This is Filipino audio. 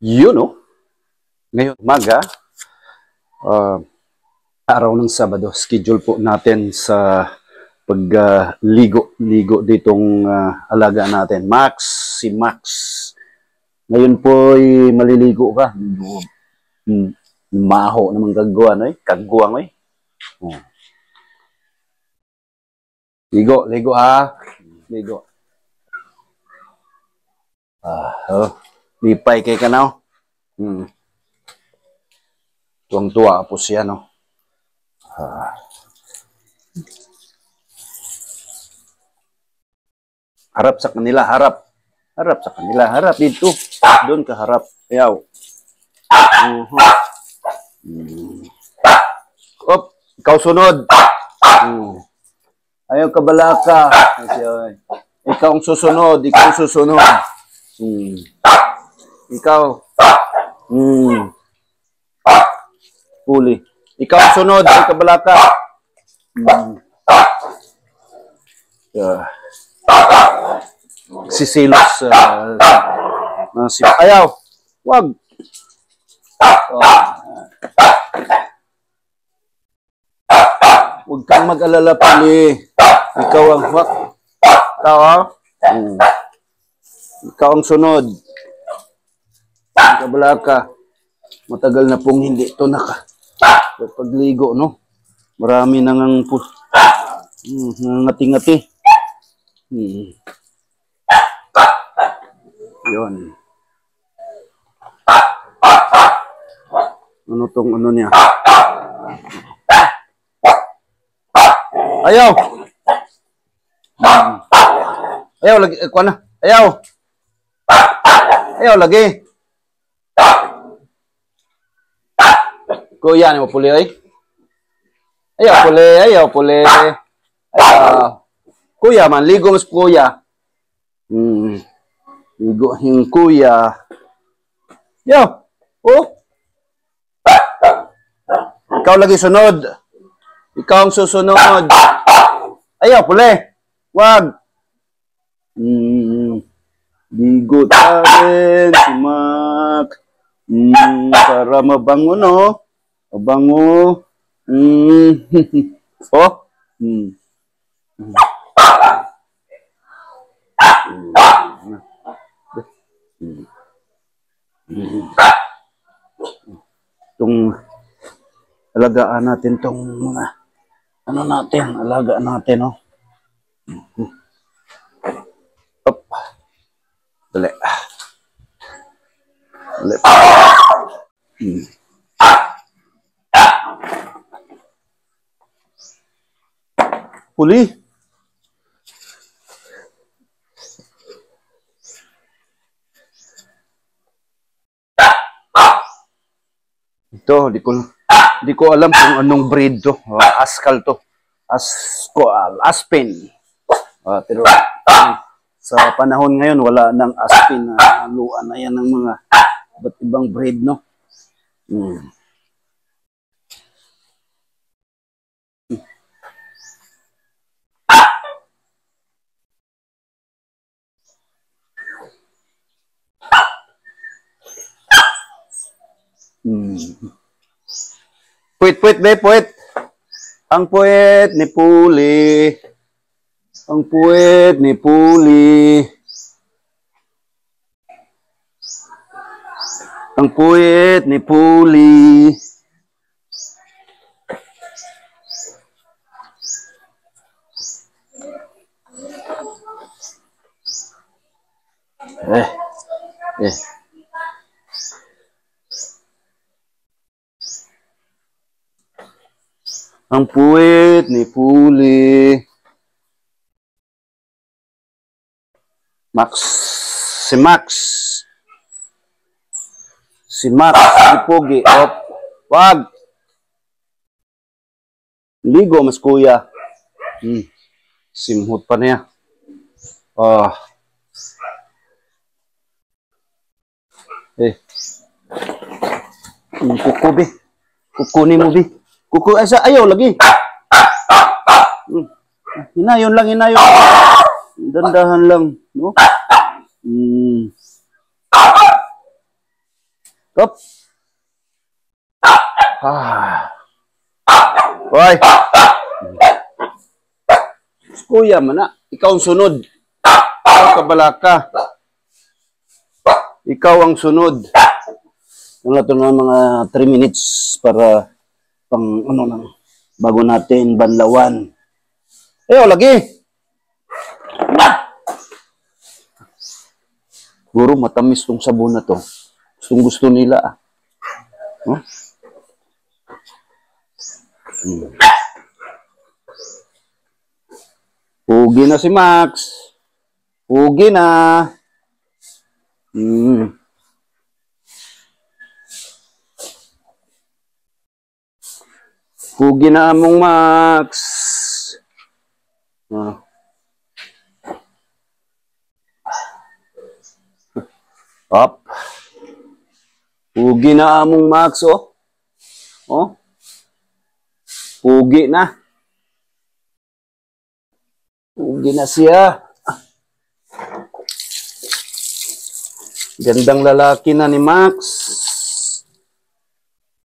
Yun, no? Ngayon, umaga, araw ng Sabado, schedule po natin sa pagligo ditong alaga natin. Max, si Max. Ngayon po ay maliligo ka. Maho naman kagwa, no? Kagwa, no? Ligo, ligo ha. Ligo. Lipay kay kanaw. Tuwang-tuwa po siya, no? Harap sa kanila, harap. Harap sa kanila, harap dito. Doon ka harap. Ayaw. Op, ikaw sunod. Ayaw ka balaka. Ikaw ang susunod, ikaw ang susunod. Ikaw. Puli. Ikaw ang sunod, ayaw ka balaka. Sisilos. Ayaw. Wag. Huwag kang mag-alala, Puli. Ikaw ang wak. Ikaw, ikaw ang sunod. Kabala ka. Matagal na pong hindi ito pagligo, no? Marami nang ngati-ngati. Yun. Ano tong ano niya? Ayaw. Ayaw lagi, kuha na. Ayaw. Ayaw lagi. Kuya ni mo puli ay. Ayaw puli, ayaw puli. Ayaw. Kuya man, ligo mas kuya. Ligo hing kuya. Ayaw. Oh. Ikaw lagi sunod. Ikaw ang susunod. Ayaw puli. Wag. Ligo tayo, sumak. Para mabango, no? Mabango. Oh. Itong alagaan natin tong mga ano natin, alagaan natin, no? Up. Dali. Dali. Puli. Ito, di ko alam kung anong breed to. Askal to. Aspen. Pero sa panahon ngayon, wala nang Aspen na haluan na yan ng mga iba't ibang breed, no? Puwit, be, puwit. Ang puwit ni Puli. Ang puwit ni Puli. Ang puwit ni Puli. Ang puwit ni Puli. Max. Si Max. Si Max. Si Pogi. Op. Wag. Ligo mas kuya. Simhut pa niya. Kuko, be. Kukunin mo, be. Kuko, ayaw lagi. Hinayon lang, hinayon. Dandahan lang, no? Hop. Ah. Hoy. Kuya man na. Ikaw ang sunod. Ikaw kabalaka. Ikaw ang sunod. Ano ito na mga 3 minutes para pang ano nang bago natin banlawan. Lagi. Guro matamis tong sabon na to. Gustong gusto nila ah. Huh? Pugi na si Max. Pugi na. Pugi na among Max. Up. Pugi na among Max, oh. Oh. Pugi na. Pugi na siya. Gandang lalaki na ni Max.